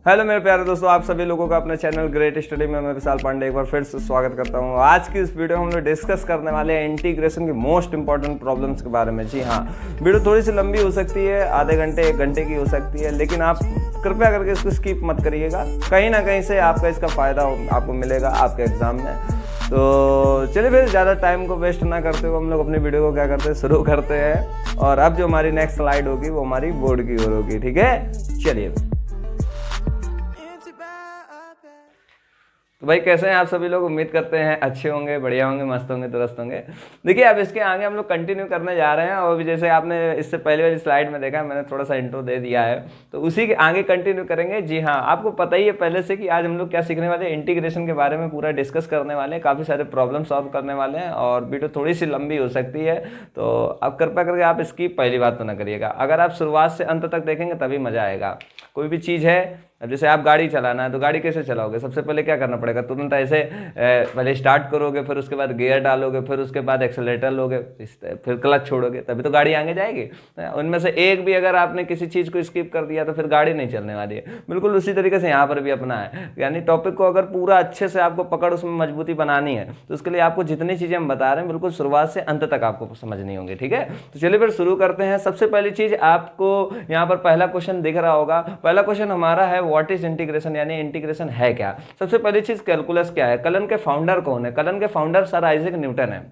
Hello मेरे प्यारे दोस्तों, आप सभी लोगों का अपने चैनल ग्रेट स्टडी में मैं विशाल पांडे एक बार फिर से स्वागत करता हूं। आज की इस वीडियो में हम लोग डिस्कस करने वाले हैं इंटीग्रेशन की मोस्ट इंपॉर्टेंट प्रॉब्लम्स के बारे में। जी हाँ, वीडियो थोड़ी सी लंबी हो सकती है, आधे घंटे 1 घंटे की हो सकती है, लेकिन आप कृपया करके इसको स्किप मत करिएगा। कहीं ना कहीं से आपका इसका फ़ायदा आपको मिलेगा आपके एग्ज़ाम में। तो चलिए फिर ज़्यादा टाइम को वेस्ट ना करते हुए हम लोग अपनी वीडियो को क्या करते हैं, शुरू करते हैं। और अब जो हमारी नेक्स्ट स्लाइड होगी वो हमारी बोर्ड की ओर होगी। ठीक है, चलिए। तो भाई कैसे हैं आप सभी लोग? उम्मीद करते हैं अच्छे होंगे, बढ़िया होंगे, मस्त होंगे, दुरुस्त होंगे। देखिए, अब इसके आगे हम लोग कंटिन्यू करने जा रहे हैं। और अभी जैसे आपने इससे पहले वाली स्लाइड में देखा, मैंने थोड़ा सा इंट्रो दे दिया है, तो उसी के आगे कंटिन्यू करेंगे। जी हाँ, आपको पता ही है पहले से कि आज हम लोग क्या सीखने वाले हैं, इंटीग्रेशन के बारे में पूरा डिस्कस करने वाले हैं, काफ़ी सारे प्रॉब्लम सॉल्व करने वाले हैं। और वीडियो थोड़ी सी लंबी हो सकती है, तो अब कृपया करके आप इसकी पहली बात तो ना करिएगा। अगर आप शुरुआत से अंत तक देखेंगे तभी मज़ा आएगा। कोई भी चीज़ है, अब जैसे आप गाड़ी चलाना है तो गाड़ी कैसे चलाओगे? सबसे पहले क्या करना पड़ेगा? तुरंत ऐसे पहले स्टार्ट करोगे, फिर उसके बाद गियर डालोगे, फिर उसके बाद एक्सेलेरेटर लोगे, फिर क्लच छोड़ोगे, तभी तो गाड़ी आगे जाएगी। उनमें से एक भी अगर आपने किसी चीज़ को स्किप कर दिया तो फिर गाड़ी नहीं चलने वाली है। बिल्कुल उसी तरीके से यहाँ पर भी अपना है, यानी टॉपिक को अगर पूरा अच्छे से आपको पकड़ उसमें मजबूती बनानी है तो उसके लिए आपको जितनी चीज़ें हम बता रहे हैं बिल्कुल शुरुआत से अंत तक आपको समझनी होंगी। ठीक है, तो चलिए फिर शुरू करते हैं। सबसे पहली चीज़, आपको यहाँ पर पहला क्वेश्चन दिख रहा होगा। पहला क्वेश्चन हमारा है व्हाट इज इंटीग्रेशन, यानी इंटीग्रेशन है क्या। सबसे पहली चीज, कैलकुलस क्या है। कलन के फाउंडर कौन है? कलन के फाउंडर सर आइजैक न्यूटन है।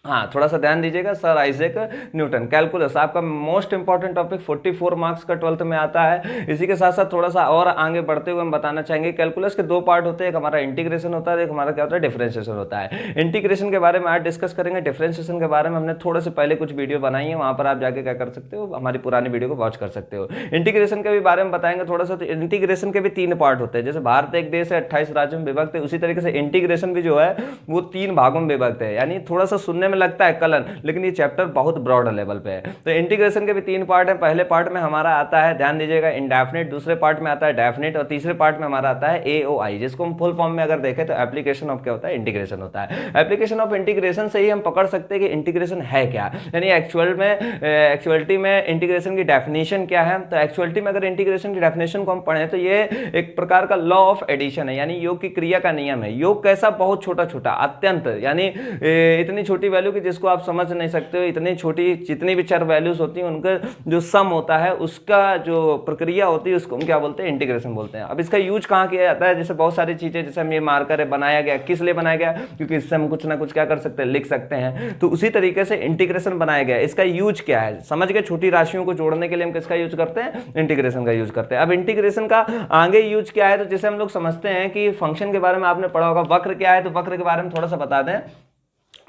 हाँ, थोड़ा सा ध्यान दीजिएगा, सर आइजैक न्यूटन। कैलकुलस आपका मोस्ट इंपॉर्टेंट टॉपिक, 44 मार्क्स का 12th में आता है। इसी के साथ साथ थोड़ा सा और आगे बढ़ते हुए हम बताना चाहेंगे, कैलकुलस के 2 पार्ट होते हैं, एक हमारा इंटीग्रेशन होता है, एक हमारा क्या होता है, डिफरेंशिएशन होता है। इंटीग्रेशन के बारे में आज डिस्कस करेंगे। डिफरेंशिएशन के बारे में हमने थोड़े से पहले कुछ वीडियो बनाई है, वहाँ पर आप जाके क्या कर सकते हो, हमारी पुरानी वीडियो को वॉच कर सकते हो। इंटीग्रेशन के भी बारे में बताएंगे थोड़ा सा। तो इंटीग्रेशन के भी 3 पार्ट होते हैं। जैसे भारत एक देश है, 28 राज्यों में विभक्त है, उसी तरीके से इंटीग्रेशन भी जो है वो 3 भागों में विभक्त है। यानी थोड़ा सा सुनने में लगता है कलन, लेकिन ये चैप्टर बहुत ब्रॉड लेवल पे है। तो इंटीग्रेशन के भी 3 पार्ट हैं। पहले पार्ट में हमारा आता है, ध्यान दीजिएगा, इंडेफिनिट। दूसरे पार्ट में आता है डेफिनिट, और तीसरे पार्ट में हमारा आता है एओआई, जिसको हम फुल फॉर्म में अगर देखें तो एप्लीकेशन ऑफ क्या होता है, इंटीग्रेशन होता है। एप्लीकेशन ऑफ इंटीग्रेशन से ही हम पकड़ सकते हैं कि इंटीग्रेशन है क्या, यानी एक्चुअलिटी में इंटीग्रेशन की डेफिनेशन क्या है। तो एक्चुअलिटी में अगर इंटीग्रेशन की डेफिनेशन को हम पढ़ें तो ये एक प्रकार का लॉ ऑफ एडिशन है, यानी योग की क्रिया का नियम है। योग कैसा? बहुत छोटा छोटा, अत्यंत, यानी इतनी छोटी वैल्यू की जिसको आप समझ नहीं सकते हो। इतनी छोटी जितनी भी चार वैल्यूज होती हैं उनका जो सम होता है, उसका जो प्रक्रिया होती है, उसको हम क्या बोलते हैं, इंटीग्रेशन बोलते हैं। अब इसका यूज कहाँ किया जाता है? जैसे बहुत सारी चीजें, जैसे हम ये मार्कर है बनाया गया, किस लिए बनाया गया? क्योंकि इससे हम कुछ ना कुछ क्या कर सकते हैं, लिख सकते हैं। तो उसी तरीके से इंटीग्रेशन बनाया गया। इसका यूज क्या है? समझ गए, छोटी राशियों को जोड़ने के लिए हम किसका यूज करते हैं, इंटीग्रेशन का यूज करते हैं। अब इंटीग्रेशन का आगे यूज क्या है? तो जैसे हम लोग समझते हैं कि फंक्शन के बारे में आपने पढ़ा होगा, वक्र क्या है, तो वक्र के बारे में थोड़ा सा बता दें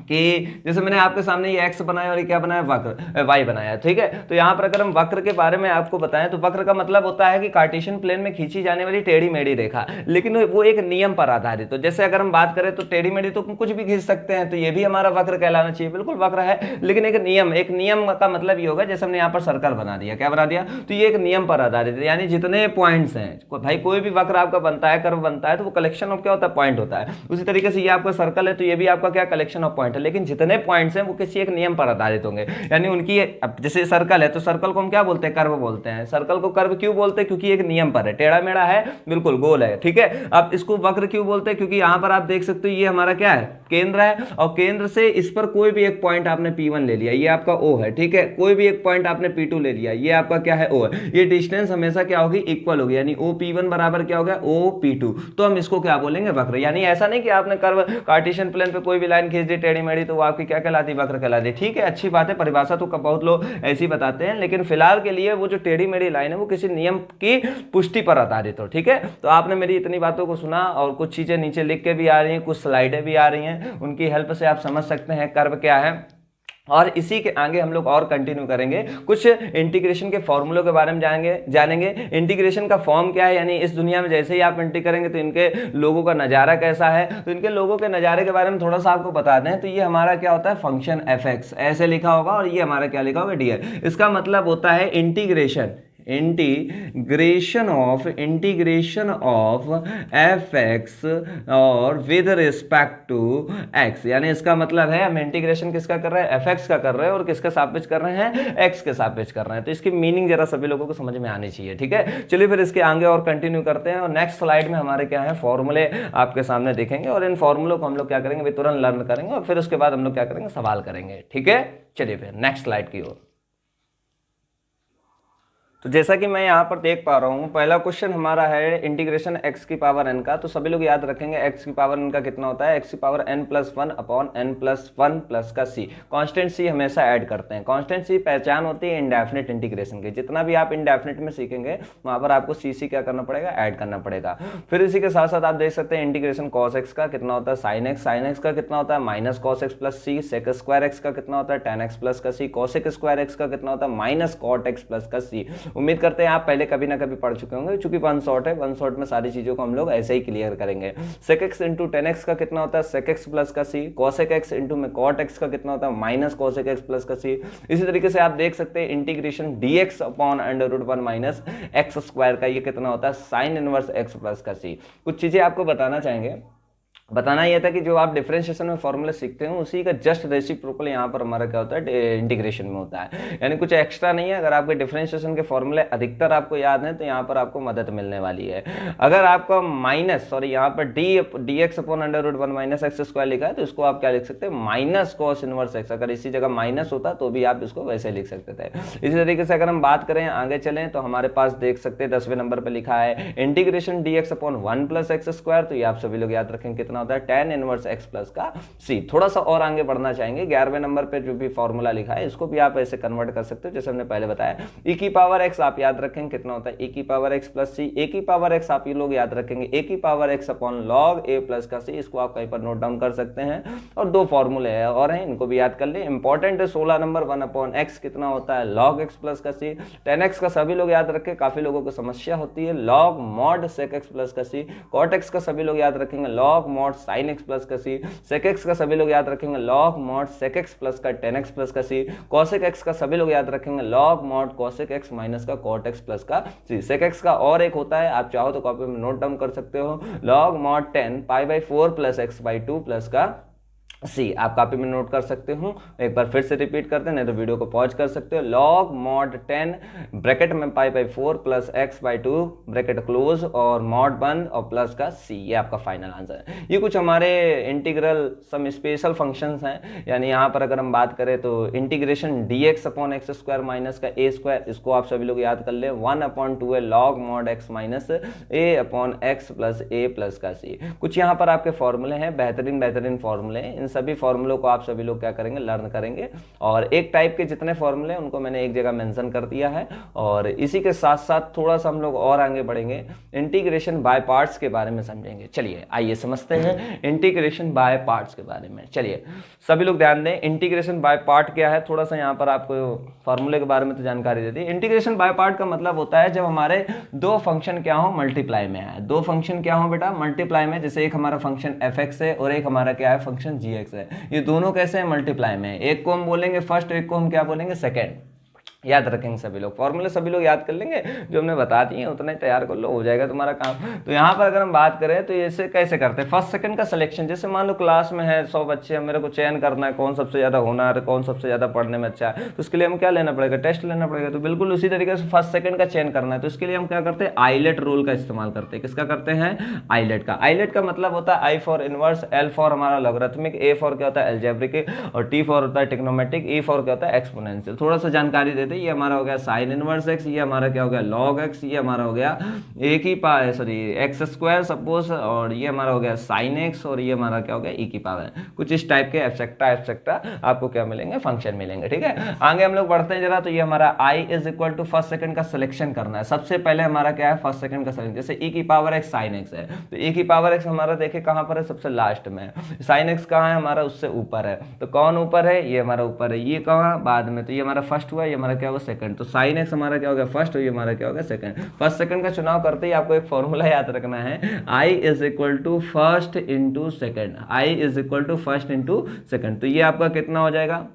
कि जैसे मैंने आपके सामने ये x बनाया और ये क्या बनाया, वक्र y बनाया। ठीक है, तो यहाँ पर अगर हम वक्र के बारे में आपको बताएं तो वक्र का मतलब होता है कि कार्टेशियन प्लेन में खींची जाने वाली टेढ़ी मेढ़ी रेखा, लेकिन वो एक नियम पर आधारित। तो जैसे अगर हम बात करें तो टेढ़ी मेढ़ी तो कुछ भी खींच सकते हैं, तो ये भी हमारा वक्र कहलाना चाहिए। बिल्कुल वक्र है, लेकिन एक नियम का मतलब ये होगा, जैसे हमने यहाँ पर सर्कल बना दिया, क्या बना दिया, तो ये एक नियम पर आधारित है। यानी जितने पॉइंट्स हैं, भाई कोई भी वक्र आपका बनता है, कर्व बनता है, तो वो कलेक्शन ऑफ क्या होता है, पॉइंट होता है। उसी तरीके से ये आपका सर्कल है, तो ये भी आपका क्या, कलेक्शन ऑफ पॉइंट है। लेकिन जितने पॉइंट्स हैं वो किसी एक नियम पर आधारित होंगे। यानी उनकी, अब जैसे सर्कल है तो सर्कल को हम क्या बोलते हैं, कर्व बोलते हैं। सर्कल को कर्व क्यों बोलते हैं? क्योंकि एक नियम पर है, टेढ़ा मेढ़ा है, बिल्कुल गोल है। ठीक है, अब इसको वक्र क्यों बोलते हैं? क्योंकि यहां पर आप देख सकते हो ये हमारा क्या है, केंद्र है, और केंद्र से इस पर कोई भी एक पॉइंट आपने P1 ले लिया, ये आपका O है। ठीक है, कोई भी एक पॉइंट आपने P2 ले लिया, ये आपका क्या है, O है। ये डिस्टेंस हमेशा क्या होगी, इक्वल होगी, यानी OP1 बराबर क्या होगा, OP2। तो हम इसको क्या बोलेंगे, वक्र। यानी ऐसा नहीं कि आपने कर्व कार्टेशियन प्लेन पे कोई भी लाइन खींच दी टेढ़ी मेढ़ी, तो वो आपकी क्या कहलाती, वक्र कहलाती। ठीक है, अच्छी बात है, परिभाषा तो बहुत लोग ऐसी बताते हैं, लेकिन फिलहाल के लिए वो जो टेढ़ी मेढ़ी लाइन है वो किसी नियम की पुष्टि पर आधारित हो। ठीक है, तो आपने मेरी इतनी बातों को सुना, और कुछ चीजें नीचे लिख के भी आ रही हैं, कुछ स्लाइडें भी आ रही हैं, उनकी हेल्प से आप समझ सकते हैं कर्व क्या है। और इसी के आगे हम लोग और कंटिन्यू करेंगे, कुछ इंटीग्रेशन के फॉर्मूलों के बारे में जानेंगे। इंटीग्रेशन का फॉर्म क्या है, यानी इस दुनिया में जैसे ही आप एंट्री करेंगे तो इनके लोगों का नज़ारा कैसा है। तो इनके लोगों के नज़ारे के बारे में थोड़ा सा आपको बता दें तो ये हमारा क्या होता है, फंक्शन f(x) ऐसे लिखा होगा, और ये हमारा क्या लिखा होगा, dr। इसका मतलब होता है integration integration of F x और विद रिस्पेक्ट टू एक्स, यानी इसका मतलब है हम इंटीग्रेशन किसका कर रहे हैं, एफ एक्स का कर रहे हैं और किसके सापेक्ष कर रहे हैं, एक्स के सापेक्ष कर रहे हैं। तो इसकी मीनिंग जरा सभी लोगों को समझ में आनी चाहिए, ठीक है। चलिए फिर इसके आगे और कंटिन्यू करते हैं और नेक्स्ट स्लाइड में हमारे क्या है, फॉर्मूले आपके सामने देखेंगे और इन फॉर्मूलों को हम लोग क्या करेंगे, भी तुरंत लर्न करेंगे और फिर उसके बाद हम लोग क्या करेंगे, सवाल करेंगे, ठीक है। चलिए फिर नेक्स्ट स्लाइड की ओर। तो जैसा कि मैं यहाँ पर देख पा रहा हूँ, पहला क्वेश्चन हमारा है इंटीग्रेशन x की पावर n का। तो सभी लोग याद रखेंगे x की पावर n का कितना होता है, x की power n+1 upon n+1 plus का c। कांस्टेंट c हमेशा ऐड करते हैं। कांस्टेंट c पहचान होती है इंडेफिनिट इंटीग्रेशन की। जितना भी आप इंडेफिनिट में सीखेंगे वहाँ पर आपको c क्या करना पड़ेगा, ऐड करना पड़ेगा। फिर इसी के साथ साथ आप देख सकते हैं इंटीग्रेशन cos x का कितना होता है sin x का कितना होता है minus cos x plus c। sec square x का कितना होता है tan x प्लस का c। cosec स्क्वायर x का कितना होता है माइनस cot x प्लस का c। उम्मीद करते हैं आप पहले कभी ना कभी पढ़ चुके होंगे, क्योंकि वन शॉट है, वन शॉट में सारी चीजों को हम लोग ऐसे ही क्लियर करेंगे। sec x into tan x का कितना होता है sec x प्लस का c। cosec x इंटू में cot x का कितना होता है माइनस cosec x प्लस का c। इसी तरीके से आप देख सकते हैं integration dx upon √1 minus x square का ये कितना होता है sin इनवर्स x प्लस का c। कुछ चीजें आपको बताना चाहेंगे। बताना यह था कि जो आप डिफरेंशिएशन में फॉर्मूला सीखते हैं उसी का जस्ट रेसिप्रोकल यहाँ पर हमारा क्या होता है, इंटीग्रेशन में होता है, यानी कुछ एक्स्ट्रा नहीं है। अगर आपके डिफरेंशिएशन के फॉर्मूले अधिकतर आपको याद हैं तो यहाँ पर आपको मदद मिलने वाली है। अगर आपका माइनस यहाँ पर dx upon √1 minus x square लिखा है तो इसको आप क्या लिख सकते हैं, माइनस कॉस इनवर्स एक्स। अगर इसी जगह माइनस होता तो भी आप इसको वैसे लिख सकते थे। इसी तरीके से अगर हम बात करें आगे चलें तो हमारे पास देख सकते हैं 10वें नंबर पर लिखा है integration dx upon 1 plus x square. तो ये आप सभी लोग याद रखेंगे कितना होता है tan इनवर्स x प्लस का c। थोड़ा सा और आगे बढ़ना चाहेंगे, 11वें नंबर पे जो भी फॉर्मूला लिखा है इसको भी आप ऐसे कन्वर्ट कर सकते हो जैसे हमने पहले बताया। e की पावर x आप याद रखेंगे कितना होता है e की power x plus c। a की पावर x आप ये लोग याद रखेंगे a की power x upon log a plus का c। इसको आप कहीं पर नोट डाउन कर सकते हैं। और दो फॉर्मूले हैं और हैं, इनको भी याद कर ले। इंपॉर्टेंट है 16 नंबर 1 अपॉन x कितना होता है log x प्लस का c। tan x का सभी लोग याद रखें, काफी लोगों को समस्या होती है, log mod sec x plus का c। cot x का सभी लोग याद रखेंगे log mod sin x plus का c। sec x का सभी लोग याद रखेंगे log mod sec x plus का tan x प्लस का c। cosec x का सभी लोग याद रखेंगे log mod cosec x minus का cot x प्लस का c। sec x का और एक होता है, आप चाहो तो कॉपी में नोट डाउन कर सकते हो, log mod 10 π/4 plus x/2 plus का सी। आप कॉपी में नोट कर सकते हो। एक बार फिर से रिपीट करते हैं, नहीं तो वीडियो को पॉज कर सकते हो। log mod 10 ब्रैकेट में π/4 प्लस x/2 ब्रैकेट क्लोज और mod 1 और प्लस का c। ये आपका फाइनल आंसर है। ये कुछ हमारे इंटीग्रल सम स्पेशल फंक्शंस हैं, यानी यहाँ पर अगर हम बात करें तो integration dx upon x square minus का a स्क्वायर, इसको आप सभी लोग याद कर ले 1/2 है log mod x minus a upon x plus a plus का c। कुछ यहाँ पर आपके फॉर्मूले हैं, बेहतरीन फॉर्मूले हैं। इन सभी फॉर्मूलों को आप सभी लोग क्या करेंगे, लर्न करेंगे। और एक टाइप के जितने फॉर्मूले उनको मैंने एक जगह मेंशन कर दिया है। और इसी के साथ साथ थोड़ा सा हम लोग और आगे बढ़ेंगे, इंटीग्रेशन बाय पार्ट्स के बारे में समझेंगे। चलिए आइए समझते हैं इंटीग्रेशन बाय पार्ट्स के बारे में। चलिए सभी लोग ध्यान दें, इंटीग्रेशन बाय पार्ट क्या है, थोड़ा सा यहाँ पर आपको फॉर्मूले के बारे में तो जानकारी देती है। इंटीग्रेशन बाय पार्ट का मतलब होता है जब हमारे दो फंक्शन क्या हो, मल्टीप्लाई में है। दो फंक्शन क्या हो बेटा, मल्टीप्लाई में। जैसे एक हमारा फंक्शन f(x) है और एक हमारा क्या है, फंक्शन g(x) है। ये दोनों कैसे हैं, मल्टीप्लाई में। एक को हम बोलेंगे फर्स्ट, एक को हम क्या बोलेंगे, सेकंड। याद रखेंगे सभी लोग, फॉर्मूले सभी लोग याद कर लेंगे, जो हमने बता दिए उतना ही तैयार कर लो, हो जाएगा तुम्हारा काम। तो यहाँ पर अगर हम बात करें तो इसे कैसे करते हैं, फर्स्ट सेकंड का सिलेक्शन। जैसे मान लो क्लास में है 100 बच्चे, मेरे को चयन करना है कौन सबसे ज़्यादा होनहार है, कौन सबसे ज़्यादा पढ़ने में अच्छा है। तो उसके लिए हम क्या लेना पड़ेगा, टेस्ट लेना पड़ेगा। तो बिल्कुल उसी तरीके से फर्स्ट सेकंड का चयन करना है तो इसके लिए हम क्या करते हैं, आईलेट रूल का इस्तेमाल करते हैं। किसका करते हैं, आईलेट का। आईलेट का मतलब होता है I for inverse, L for हमारा लॉगरिथमिक, ए फॉर क्या होता है एल्जेब्रिक, और टी फॉर होता है ट्रिग्नोमेट्रिक, ई फॉर क्या होता है एक्सपोनेंशियल। थोड़ा सा जानकारी देते हैं, ये हमारा हो गया साइन इनवर्स एक्स, ये हमारा क्या हो गया लॉग एक्स, ये हमारा हो गया एक्स स्क्वायर सपोज, और ये हमारा हो गया साइन एक्स, और ये हमारा क्या हो गया ई की पावर। कुछ इस टाइप के एब्स्ट्रैक्टा आपको क्या मिलेंगे, फंक्शन मिलेंगे। ठीक है, आगे हम लोग बढ़ते हैं जरा। तो ये हमारा I is equal to first second का सिलेक्शन करना है। सबसे पहले हमारा क्या है, फर्स्ट सेकंड का सिलेक्शन। जैसे ई की पावर एक्स साइन एक्स है तो ई की पावर एक्स हमारा देखे कहां पर है, सबसे लास्ट में। साइन एक्स कहां है, हमारा उससे ऊपर है। तो कौन ऊपर है, ये हमारा ऊपर है। ये कहां, बाद में। तो ये हमारा फर्स्ट हुआ, ये हमारा क्या हुआ सेकंड। तो साइन एक्स हमारा क्या हो गया फर्स्ट, और ये हमारा क्या हो गया सेकंड। फर्स्ट सेकंड का चुनाव करते ही आपको एक फॉर्मूला याद रखना है, I is equal to first into second. I is equal to first into second. तो ये आपका कितना हो जाएगा,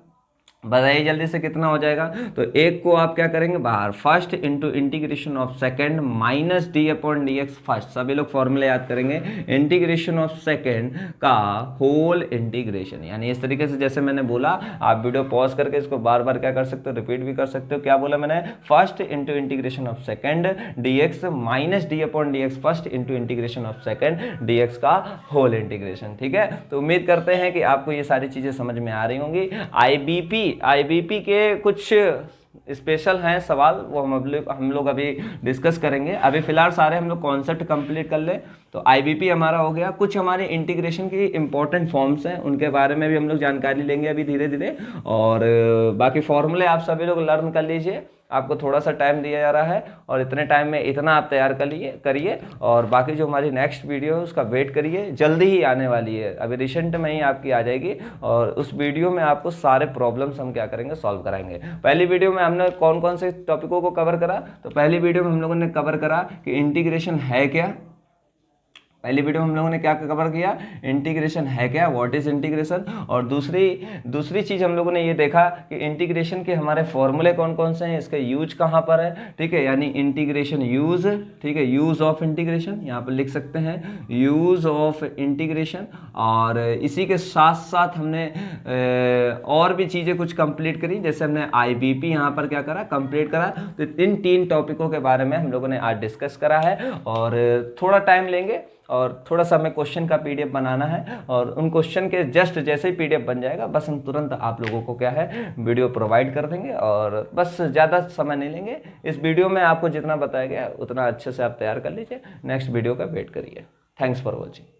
बताइए जल्दी से कितना हो जाएगा। तो एक को आप क्या करेंगे बाहर, first into integration of second minus D upon D x first, सभी लोग फॉर्मूले याद करेंगे, इंटीग्रेशन ऑफ सेकेंड का होल इंटीग्रेशन, यानी इस तरीके से जैसे मैंने बोला, आप वीडियो पॉज करके इसको बार बार क्या कर सकते हो, रिपीट भी कर सकते हो। क्या बोला मैंने, first into integration of second D x minus D upon D x first into integration of second D x का होल इंटीग्रेशन। ठीक है, तो उम्मीद करते हैं कि आपको ये सारी चीजें समझ में आ रही होंगी। आईबीपी के कुछ स्पेशल हैं सवाल, वो हम लोग अभी डिस्कस करेंगे। अभी फिलहाल सारे हम लोग कॉन्सेप्ट कंप्लीट कर ले। तो आईबीपी हमारा हो गया। कुछ हमारे इंटीग्रेशन की इंपॉर्टेंट फॉर्म्स हैं, उनके बारे में भी हम लोग जानकारी लेंगे अभी धीरे धीरे। और बाकी फॉर्मूले आप सभी लोग लर्न कर लीजिए, आपको थोड़ा सा टाइम दिया जा रहा है और इतने टाइम में इतना आप तैयार करिए। और बाकी जो हमारी नेक्स्ट वीडियो है उसका वेट करिए, जल्दी ही आने वाली है, अभी रिसेंट में ही आपकी आ जाएगी। और उस वीडियो में आपको सारे प्रॉब्लम्स हम क्या करेंगे, सॉल्व कराएंगे। पहली वीडियो में हमने कौन कौन से टॉपिकों को कवर करा, तो पहली वीडियो में हम लोगों ने कवर करा कि इंटीग्रेशन है क्या। पहली वीडियो में हम लोगों ने क्या कवर किया, इंटीग्रेशन है क्या, व्हाट इज इंटीग्रेशन। और दूसरी चीज हम लोगों ने ये देखा कि इंटीग्रेशन के हमारे फॉर्मूले कौन कौन से हैं, इसका यूज कहाँ पर है। ठीक है, यानी इंटीग्रेशन यूज, ठीक है, यूज ऑफ इंटीग्रेशन यहाँ पर लिख सकते हैं, यूज ऑफ इंटीग्रेशन। और इसी के साथ साथ हमने और भी चीज़ें कुछ कंप्लीट करी, जैसे हमने आईबीपी यहाँ पर क्या करा, कंप्लीट करा। तो इन 3 टॉपिकों के बारे में हम लोगों ने आज डिस्कस करा है। और थोड़ा टाइम लेंगे और थोड़ा सा हमें क्वेश्चन का पीडीएफ बनाना है, और उन क्वेश्चन के जस्ट जैसे ही पीडीएफ बन जाएगा बस हम तुरंत आप लोगों को क्या है, वीडियो प्रोवाइड कर देंगे। और बस ज़्यादा समय नहीं लेंगे, इस वीडियो में आपको जितना बताया गया उतना अच्छे से आप तैयार कर लीजिए। नेक्स्ट वीडियो का वेट करिए। Thanks for watching.